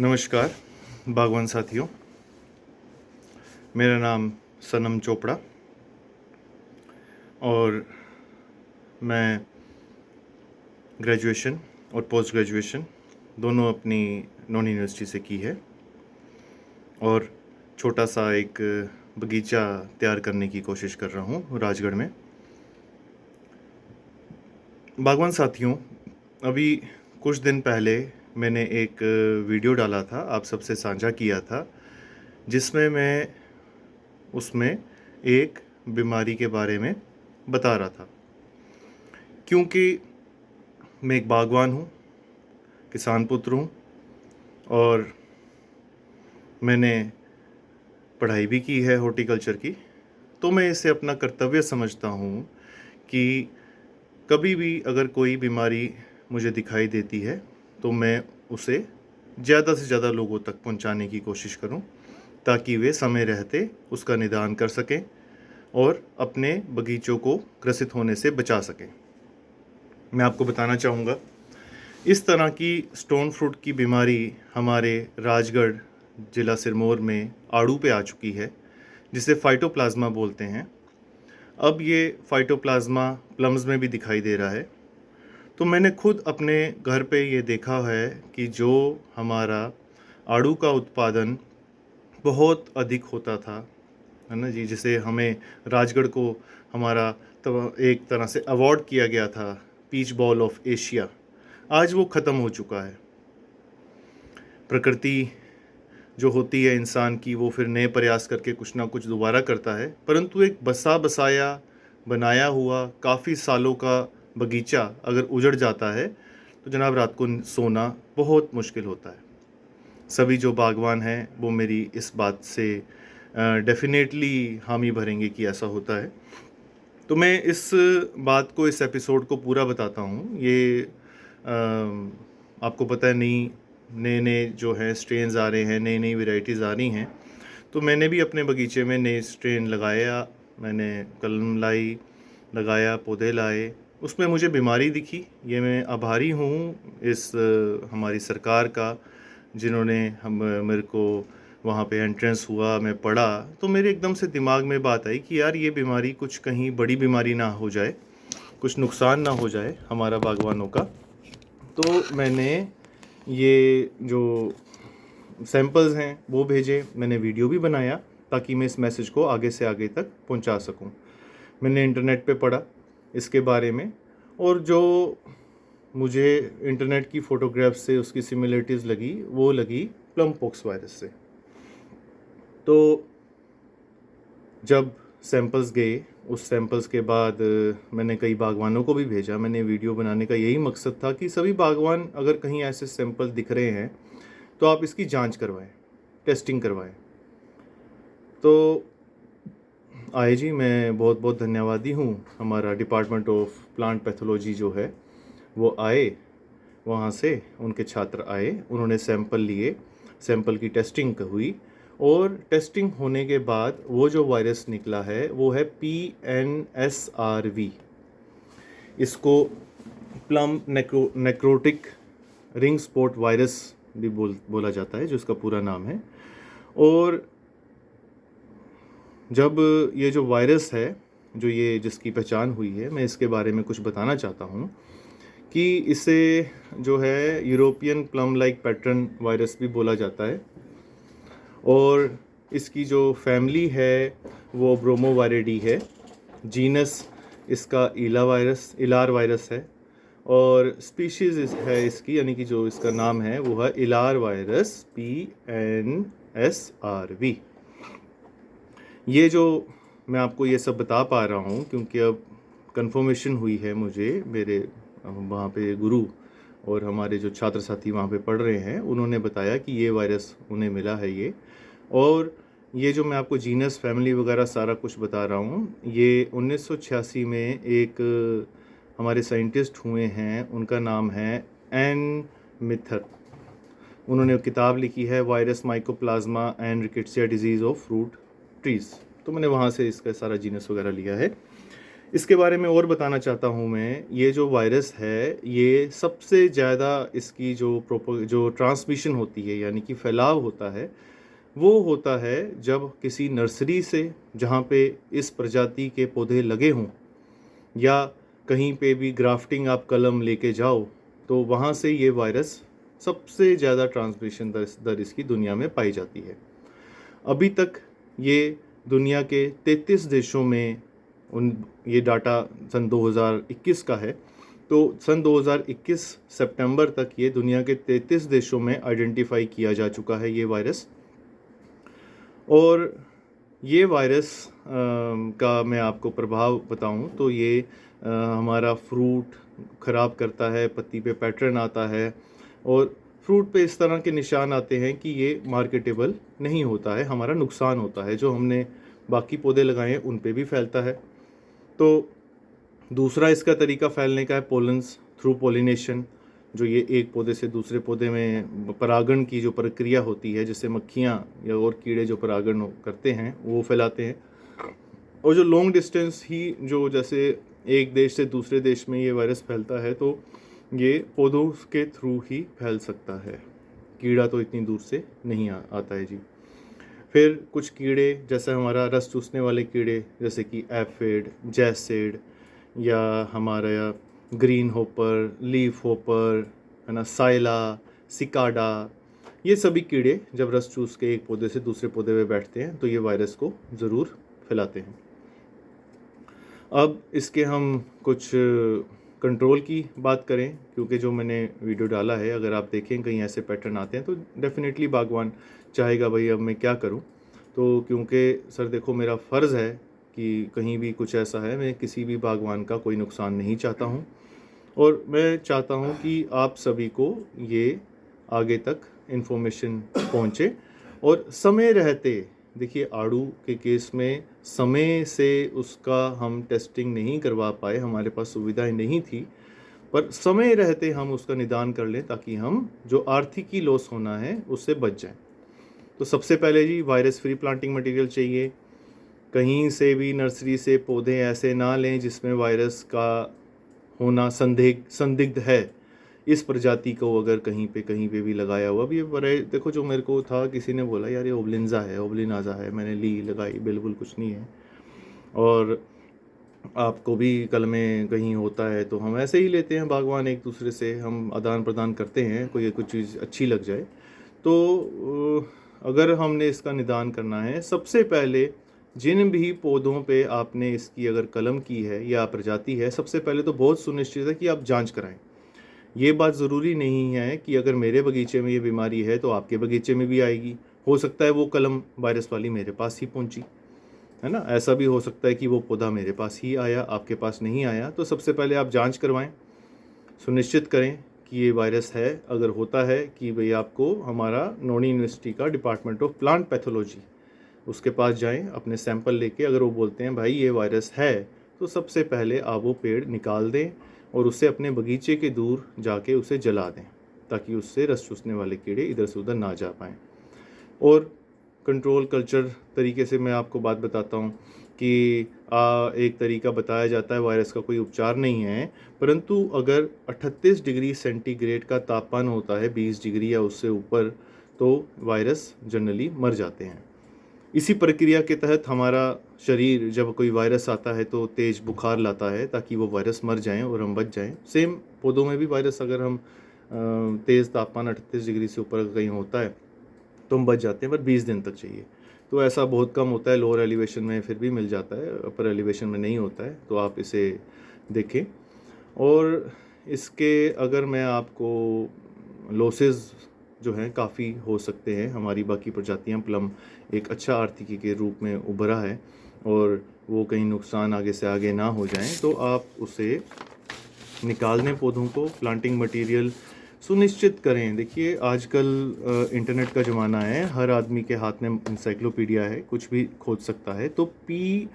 नमस्कार बागवान साथियों, मेरा नाम सनम चोपड़ा और मैं ग्रेजुएशन और पोस्ट ग्रेजुएशन दोनों अपनी नॉन यूनिवर्सिटी से की है और छोटा सा एक बगीचा तैयार करने की कोशिश कर रहा हूँ राजगढ़ में। बागवान साथियों, अभी कुछ दिन पहले मैंने एक वीडियो डाला था, आप सबसे साझा किया था, जिसमें मैं उसमें एक बीमारी के बारे में बता रहा था। क्योंकि मैं एक बागवान हूँ, किसान पुत्र हूँ और मैंने पढ़ाई भी की है हॉर्टिकल्चर की, तो मैं इसे अपना कर्तव्य समझता हूँ कि कभी भी अगर कोई बीमारी मुझे दिखाई देती है तो मैं उसे ज़्यादा से ज़्यादा लोगों तक पहुँचाने की कोशिश करूँ ताकि वे समय रहते उसका निदान कर सकें और अपने बगीचों को ग्रसित होने से बचा सकें। मैं आपको बताना चाहूँगा, इस तरह की स्टोन फ्रूट की बीमारी हमारे राजगढ़ ज़िला सिरमौर में आड़ू पे आ चुकी है, जिसे फाइटोप्लाज्मा बोलते हैं। अब ये फाइटोप्लाज्मा प्लम्स में भी दिखाई दे रहा है। तो मैंने खुद अपने घर पे ये देखा है कि जो हमारा आड़ू का उत्पादन बहुत अधिक होता था, है ना जी, जिसे हमें राजगढ़ को हमारा तो एक तरह से अवार्ड किया गया था, पीच बॉल ऑफ एशिया, आज वो ख़त्म हो चुका है। प्रकृति जो होती है इंसान की, वो फिर नए प्रयास करके कुछ ना कुछ दोबारा करता है, परंतु एक बसा बसाया बनाया हुआ काफ़ी सालों का बगीचा अगर उजड़ जाता है तो जनाब रात को सोना बहुत मुश्किल होता है। सभी जो बागवान हैं वो मेरी इस बात से डेफिनेटली हामी भरेंगे कि ऐसा होता है। तो मैं इस बात को, इस एपिसोड को पूरा बताता हूँ। ये आपको पता है, नए नए जो है स्ट्रेन्स आ रहे हैं, नई नई वेराइटीज़ आ रही हैं। तो मैंने भी अपने बगीचे में नए स्ट्रेन लगाया, मैंने कलम लाई, लगाया, पौधे लाए, उसमें मुझे बीमारी दिखी। ये मैं आभारी हूँ इस हमारी सरकार का, जिन्होंने हम मेरे को वहाँ पे एंट्रेंस हुआ, मैं पढ़ा तो मेरे एकदम से दिमाग में बात आई कि यार ये बीमारी कुछ कहीं बड़ी बीमारी ना हो जाए, कुछ नुकसान ना हो जाए हमारा बागवानों का। तो मैंने ये जो सैंपल्स हैं वो भेजे, मैंने वीडियो भी बनाया ताकि मैं इस मैसेज को आगे से आगे तक पहुंचा सकूं। मैंने इंटरनेट पे पढ़ा इसके बारे में और जो मुझे इंटरनेट की फ़ोटोग्राफ से उसकी सिमिलरिटीज़ लगी, वो लगी प्लम पॉक्स वायरस से। तो जब सैंपल्स गए, उस सैंपल्स के बाद मैंने कई बागवानों को भी भेजा। मैंने वीडियो बनाने का यही मकसद था कि सभी बागवान अगर कहीं ऐसे सैंपल दिख रहे हैं तो आप इसकी जांच करवाएं, टेस्टिंग करवाएं। तो आए जी, मैं बहुत बहुत धन्यवादी हूँ। हमारा डिपार्टमेंट ऑफ प्लांट पैथोलॉजी जो है वो आए, वहाँ से उनके छात्र आए, उन्होंने सैंपल लिए, सैंपल की टेस्टिंग हुई और टेस्टिंग होने के बाद वो जो वायरस निकला है वो है PNSRV। इसको plum necrotic ring spot virus भी बोला जाता है, जो इसका पूरा नाम है। और जब ये जो वायरस है, जो ये जिसकी पहचान हुई है, मैं इसके बारे में कुछ बताना चाहता हूँ कि इसे जो है European plum like pattern virus भी बोला जाता है और इसकी जो फैमिली है वो ब्रोमोवायरिडी है। जीनस इसका इलार वायरस है और स्पीशीज़ है इसकी, यानी कि जो इसका नाम है वो है इलार वायरस PNSRV। ये जो मैं आपको ये सब बता पा रहा हूँ क्योंकि अब कंफर्मेशन हुई है मुझे, मेरे वहाँ पे गुरु और हमारे जो छात्र साथी वहाँ पे पढ़ रहे हैं, उन्होंने बताया कि ये वायरस उन्हें मिला है ये। और ये जो मैं आपको जीनस, फैमिली वगैरह सारा कुछ बता रहा हूँ, ये 1986 में एक हमारे साइंटिस्ट हुए हैं, उनका नाम है एन मिथर। उन्होंने किताब लिखी है virus mycoplasma and rickettsia disease of fruit trees. तो मैंने वहाँ से इसका सारा जीनस वगैरह लिया है। इसके बारे में और बताना चाहता हूँ मैं, ये जो वायरस है, ये सबसे ज़्यादा इसकी जो ट्रांसमिशन होती है, यानी कि फैलाव होता है, वो होता है जब किसी नर्सरी से, जहाँ पे इस प्रजाति के पौधे लगे हों, या कहीं पे भी ग्राफ्टिंग आप कलम लेके जाओ, तो वहाँ से ये वायरस सबसे ज़्यादा ट्रांसमिशन दर इसकी दुनिया में पाई जाती है। अभी तक ये दुनिया के 33 देशों में ये डाटा सन 2021 का है, तो सन 2021 सितंबर तक ये दुनिया के 33 देशों में आइडेंटिफाई किया जा चुका है ये वायरस। और ये वायरस का मैं आपको प्रभाव बताऊं तो ये हमारा फ्रूट ख़राब करता है, पत्ती पे पैटर्न आता है, और फ्रूट पे इस तरह के निशान आते हैं कि ये मार्केटेबल नहीं होता है, हमारा नुकसान होता है। जो हमने बाकी पौधे लगाए हैं उन पे भी फैलता है। तो दूसरा इसका तरीका फैलने का है पोलन्स थ्रू पॉलिनेशन, जो ये एक पौधे से दूसरे पौधे में परागण की जो प्रक्रिया होती है, जिससे मक्खियाँ या और कीड़े जो परागण करते हैं वो फैलाते हैं। और जो लॉन्ग डिस्टेंस ही, जो जैसे एक देश से दूसरे देश में ये वायरस फैलता है, तो ये पौधों के थ्रू ही फैल सकता है, कीड़ा तो इतनी दूर से नहीं आता है जी। फिर कुछ कीड़े, जैसे हमारा रस चूसने वाले कीड़े, जैसे कि एफिड, जैसिड, या हमारा ग्रीन होपर, लीफ होपर, है ना, साइला, सिकाडा, ये सभी कीड़े जब रस चूस के एक पौधे से दूसरे पौधे पे बैठते हैं तो ये वायरस को ज़रूर फैलाते हैं। अब इसके हम कुछ कंट्रोल की बात करें, क्योंकि जो मैंने वीडियो डाला है, अगर आप देखें कहीं ऐसे पैटर्न आते हैं तो डेफिनेटली बागवान चाहेगा भाई अब मैं क्या करूं। तो क्योंकि सर देखो, मेरा फ़र्ज़ है कि कहीं भी कुछ ऐसा है, मैं किसी भी बागवान का कोई नुकसान नहीं चाहता हूं, और मैं चाहता हूं कि आप सभी को ये आगे तक इन्फॉर्मेशन पहुंचे। और समय रहते, देखिए आड़ू के केस में समय से उसका हम टेस्टिंग नहीं करवा पाए, हमारे पास सुविधाएं नहीं थी, पर समय रहते हम उसका निदान कर लें ताकि हम जो आर्थिकी लॉस होना है उससे बच जाएं। तो सबसे पहले जी, वायरस फ्री प्लांटिंग मटेरियल चाहिए। कहीं से भी नर्सरी से पौधे ऐसे ना लें जिसमें वायरस का होना संदिग्ध है। इस प्रजाति को अगर कहीं पे भी लगाया हुआ भी बड़े, देखो जो मेरे को था, किसी ने बोला यार ये ओब्लिंजा है, ओब्लिनाजा है, मैंने ली लगाई, बिल्कुल कुछ नहीं है। और आपको भी कल में कहीं होता है तो हम ऐसे ही लेते हैं, बागवान एक दूसरे से हम आदान प्रदान करते हैं, कोई कुछ चीज़ अच्छी लग जाए तो अगर हमने इसका निदान करना है, सबसे पहले जिन भी पौधों पे आपने इसकी अगर कलम की है या प्रजाति है, सबसे पहले तो बहुत सुनिश्चित है कि आप जांच कराएं। ये बात ज़रूरी नहीं है कि अगर मेरे बगीचे में ये बीमारी है तो आपके बगीचे में भी आएगी। हो सकता है वो कलम वायरस वाली मेरे पास ही पहुंची, है ना, ऐसा भी हो सकता है कि वो पौधा मेरे पास ही आया, आपके पास नहीं आया। तो सबसे पहले आप जांच करवाएं, सुनिश्चित करें कि ये वायरस है। अगर होता है कि भाई, आपको हमारा नोनी यूनिवर्सिटी का डिपार्टमेंट ऑफ प्लांट पैथोलॉजी, उसके पास जाएं, अपने सैंपल लेके। अगर वो बोलते हैं भाई ये वायरस है, तो सबसे पहले आप वो पेड़ निकाल दें और उससे अपने बगीचे के दूर जाके उसे जला दें, ताकि उससे रस चूसने वाले कीड़े इधर से उधर ना जा पाएँ। और कंट्रोल कल्चर तरीके से मैं आपको बात बताता हूँ कि एक तरीका बताया जाता है, वायरस का कोई उपचार नहीं है, परंतु अगर 38 डिग्री सेंटीग्रेड का तापमान होता है, 20 डिग्री या उससे ऊपर, तो वायरस जनरली मर जाते हैं। इसी प्रक्रिया के तहत हमारा शरीर, जब कोई वायरस आता है तो तेज़ बुखार लाता है ताकि वो वायरस मर जाएं और हम बच जाएं। सेम पौधों में भी वायरस, अगर हम तेज़ तापमान 38 डिग्री से ऊपर कहीं होता है तो हम बच जाते हैं, पर 20 दिन तक चाहिए। तो ऐसा बहुत कम होता है, लोअर एलिवेशन में फिर भी मिल जाता है, अपर एलिवेशन में नहीं होता है। तो आप इसे देखें। और इसके अगर मैं आपको लॉसेस जो हैं काफ़ी हो सकते हैं। हमारी बाकी प्रजातियां, प्लम एक अच्छा आर्थिकी के रूप में उभरा है, और वो कहीं नुकसान आगे से आगे ना हो जाएं, तो आप उसे निकाल दें पौधों को। प्लांटिंग मटेरियल सुनिश्चित करें। देखिए आजकल इंटरनेट का ज़माना है, हर आदमी के हाथ में इंसाइक्लोपीडिया है, कुछ भी खोज सकता है। तो PNSRV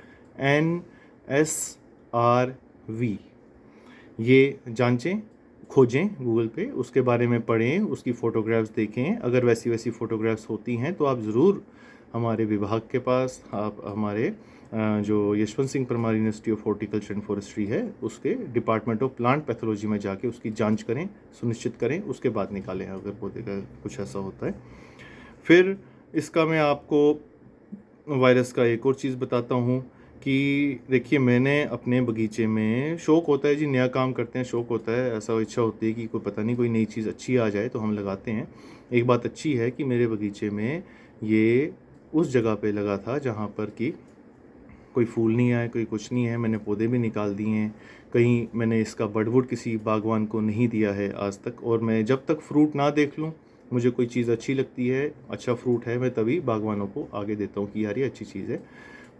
ये जांचें, खोजें गूगल पे, उसके बारे में पढ़ें, उसकी फ़ोटोग्राफ्स देखें। अगर वैसी फ़ोटोग्राफ्स होती हैं तो आप ज़रूर हमारे विभाग के पास, आप हमारे जो Yashwant Singh Parmar university of horticulture and forestry है उसके डिपार्टमेंट ऑफ प्लांट पैथोलॉजी में जाके उसकी जांच करें, सुनिश्चित करें, उसके बाद निकालें अगर पौधे का कुछ ऐसा होता है। फिर इसका मैं आपको वायरस का एक और चीज़ बताता हूँ कि देखिए, मैंने अपने बगीचे में, शौक़ होता है जी, नया काम करते हैं, शौक़ होता है, ऐसा इच्छा होती है कि कोई पता नहीं कोई नई चीज़ अच्छी आ जाए तो हम लगाते हैं। एक बात अच्छी है कि मेरे बगीचे में ये उस जगह पे लगा था जहाँ पर कि कोई फूल नहीं आए, कोई कुछ नहीं है, मैंने पौधे भी निकाल दिए हैं। कहीं मैंने इसका बडवुड किसी बागवान को नहीं दिया है आज तक, और मैं जब तक फ्रूट ना देख लूँ, मुझे कोई चीज़ अच्छी लगती है, अच्छा फ्रूट है, मैं तभी बागवानों को आगे देता हूँ कि यार ये अच्छी चीज़ है।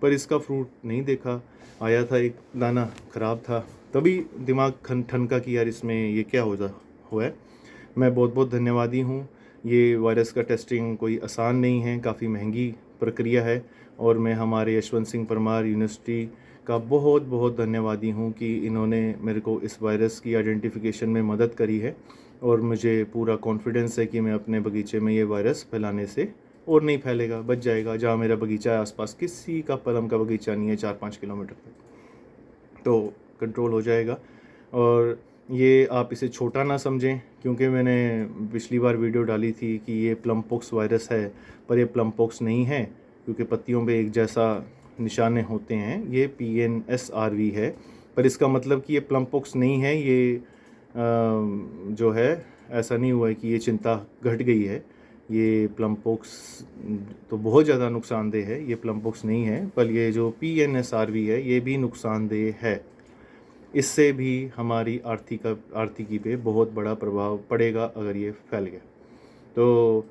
पर इसका फ्रूट नहीं देखा, आया था एक दाना ख़राब था, तभी दिमाग ठनका कि यार इसमें ये क्या हुआ है। मैं बहुत बहुत धन्यवादी हूँ। ये वायरस का टेस्टिंग कोई आसान नहीं है, काफ़ी महंगी प्रक्रिया है, और मैं हमारे यशवंत सिंह परमार यूनिवर्सिटी का बहुत बहुत धन्यवादी हूँ कि इन्होंने मेरे को इस वायरस की आइडेंटिफिकेशन में मदद करी है, और मुझे पूरा कॉन्फिडेंस है कि मैं अपने बगीचे में ये वायरस फैलाने से और नहीं फैलेगा, बच जाएगा। जहाँ मेरा बगीचा है आसपास किसी का पलम का बगीचा नहीं है 4-5 किलोमीटर तक, तो कंट्रोल हो जाएगा। और ये आप इसे छोटा ना समझें, क्योंकि मैंने पिछली बार वीडियो डाली थी कि ये प्लम पॉक्स वायरस है, पर ये प्लम पॉक्स नहीं है, क्योंकि पत्तियों पे एक जैसा निशाने होते हैं। ये PNSRV है, पर इसका मतलब कि ये प्लम पॉक्स नहीं है। ये जो है, ऐसा नहीं हुआ है कि ये चिंता घट गई है। ये प्लम पॉक्स तो बहुत ज़्यादा नुकसानदेह है, ये प्लम पॉक्स नहीं है, पर ये जो PNSRV है ये भी नुकसानदेह है। इससे भी हमारी आर्थिकी पे बहुत बड़ा प्रभाव पड़ेगा अगर ये फैल गया। तो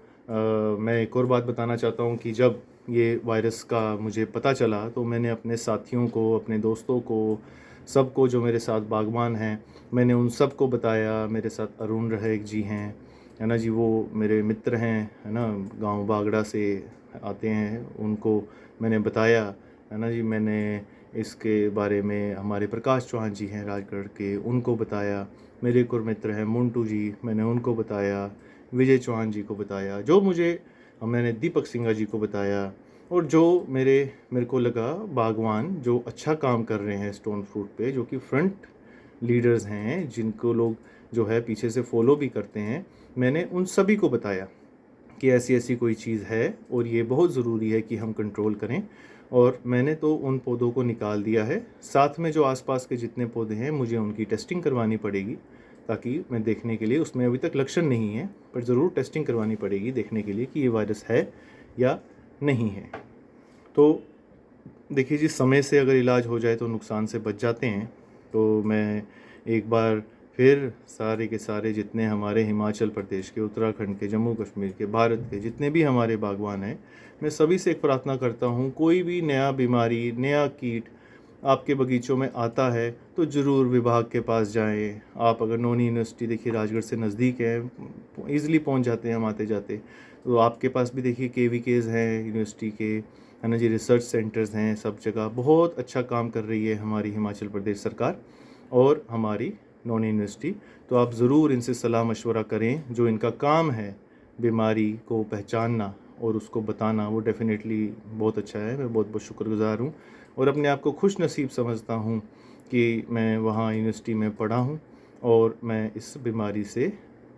मैं एक और बात बताना चाहता हूँ कि जब ये वायरस का मुझे पता चला तो मैंने अपने साथियों को, अपने दोस्तों को, सबको जो मेरे साथ बागवान हैं, मैंने उन सब को बताया। मेरे साथ अरुण रहेग जी हैं, है ना जी, वो मेरे मित्र हैं, है ना, गांव बागड़ा से आते हैं, उनको मैंने बताया, है ना जी। मैंने इसके बारे में हमारे प्रकाश चौहान जी हैं राजगढ़ के, उनको बताया। मेरे एक और मित्र हैं मुंटू जी, मैंने उनको बताया। विजय चौहान जी को बताया, मैंने दीपक सिंघा जी को बताया, और जो मेरे को लगा बागवान जो अच्छा काम कर रहे हैं स्टोन फ्रूट पे, जो कि फ्रंट लीडर्स हैं, जिनको लोग जो है पीछे से फॉलो भी करते हैं, मैंने उन सभी को बताया कि ऐसी ऐसी कोई चीज़ है और ये बहुत ज़रूरी है कि हम कंट्रोल करें। और मैंने तो उन पौधों को निकाल दिया है। साथ में जो आसपास के जितने पौधे हैं, मुझे उनकी टेस्टिंग करवानी पड़ेगी, ताकि मैं देखने के लिए, उसमें अभी तक लक्षण नहीं है, पर ज़रूर टेस्टिंग करवानी पड़ेगी देखने के लिए कि ये वायरस है या नहीं है। तो देखिए जी, समय से अगर इलाज हो जाए तो नुकसान से बच जाते हैं। तो मैं एक बार फिर सारे के सारे जितने हमारे हिमाचल प्रदेश के, उत्तराखंड के, जम्मू कश्मीर के, भारत के जितने भी हमारे बागवान हैं, मैं सभी से एक प्रार्थना करता हूँ, कोई भी नया बीमारी, नया कीट आपके बगीचों में आता है तो ज़रूर विभाग के पास जाएं। आप अगर नोनी यूनिवर्सिटी, देखिए राजगढ़ से नज़दीक है, ईज़िली पहुँच जाते हैं हम आते जाते, तो आपके पास भी देखिए KVKs हैं यूनिवर्सिटी के, है ना जी, रिसर्च सेंटर्स हैं, सब जगह बहुत अच्छा काम कर रही है हमारी हिमाचल प्रदेश सरकार और हमारी नॉन यूनिवर्सिटी। तो आप ज़रूर इनसे सलाह मशवरा करें। जो इनका काम है बीमारी को पहचानना और उसको बताना, वो डेफ़िनेटली बहुत अच्छा है। मैं बहुत बहुत शुक्रगुज़ार हूँ और अपने आप को खुश नसीब समझता हूँ कि मैं वहाँ यूनिवर्सिटी में पढ़ा हूँ और मैं इस बीमारी से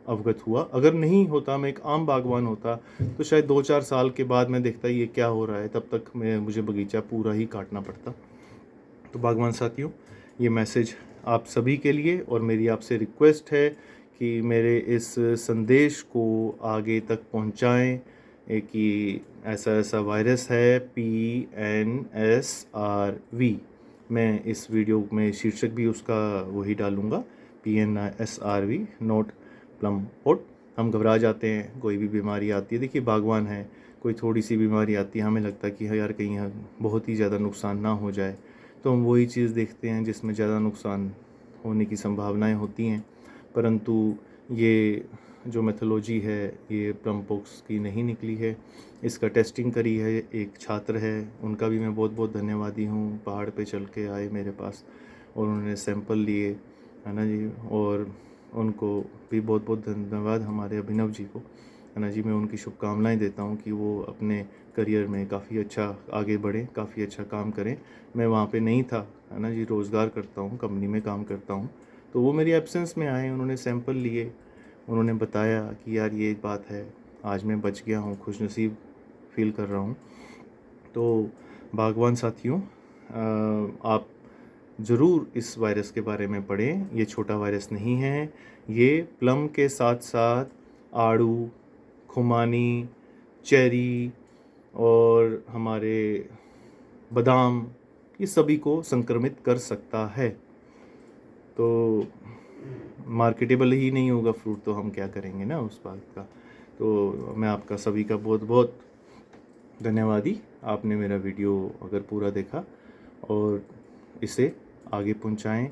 अवगत हुआ। अगर नहीं होता, मैं एक आम बागवान होता, तो शायद 2-4 साल के बाद मैं देखता ये क्या हो रहा है, तब तक मुझे बगीचा पूरा ही काटना पड़ता। तो बागवान साथियों, ये मैसेज आप सभी के लिए, और मेरी आपसे रिक्वेस्ट है कि मेरे इस संदेश को आगे तक पहुंचाएं कि ऐसा ऐसा वायरस है PNSRV। मैं इस वीडियो में शीर्षक भी उसका वही डालूँगा, PNSRV नोट प्लम पॉट। हम घबरा जाते हैं, कोई भी बीमारी आती है, देखिए बागवान है, कोई थोड़ी सी बीमारी आती है, हमें लगता है कि यार कहीं बहुत ही ज़्यादा नुकसान ना हो जाए, तो हम वही चीज़ देखते हैं जिसमें ज़्यादा नुकसान होने की संभावनाएं होती हैं। परंतु ये जो मेथोलॉजी है ये प्लम पॉक्स की नहीं निकली है, इसका टेस्टिंग करी है एक छात्र है, उनका भी मैं बहुत बहुत धन्यवादी हूँ। पहाड़ पे चल के आए मेरे पास और उन्होंने सैंपल लिए, है ना जी, और उनको भी बहुत बहुत धन्यवाद, हमारे अभिनव जी को, है ना जी। मैं उनकी शुभकामनाएं देता हूँ कि वो अपने करियर में काफ़ी अच्छा आगे बढ़ें, काफ़ी अच्छा काम करें। मैं वहाँ पे नहीं था, है ना जी, रोज़गार करता हूँ, कंपनी में काम करता हूँ। तो वो मेरी एब्सेंस में आए, उन्होंने सैंपल लिए, उन्होंने बताया कि यार ये बात है, आज मैं बच गया हूँ, खुशनसीब फील कर रहा हूँ। तो बागवान साथियों, आप ज़रूर इस वायरस के बारे में पढ़ें। ये छोटा वायरस नहीं है। ये प्लम के साथ साथ आड़ू, खुमानी, चेरी और हमारे बादाम, ये सभी को संक्रमित कर सकता है। तो मार्केटेबल ही नहीं होगा फ्रूट तो हम क्या करेंगे ना उस बात का। तो मैं आपका सभी का बहुत बहुत धन्यवादी। आपने मेरा वीडियो अगर पूरा देखा और इसे आगे पहुंचाएं,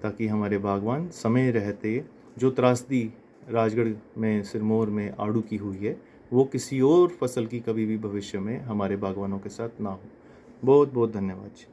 ताकि हमारे बागवान समय रहते, जो त्रासदी राजगढ़ में, सिरमौर में आड़ू की हुई है, वो किसी और फसल की कभी भी भविष्य में हमारे बागवानों के साथ ना हो। बहुत बहुत धन्यवाद।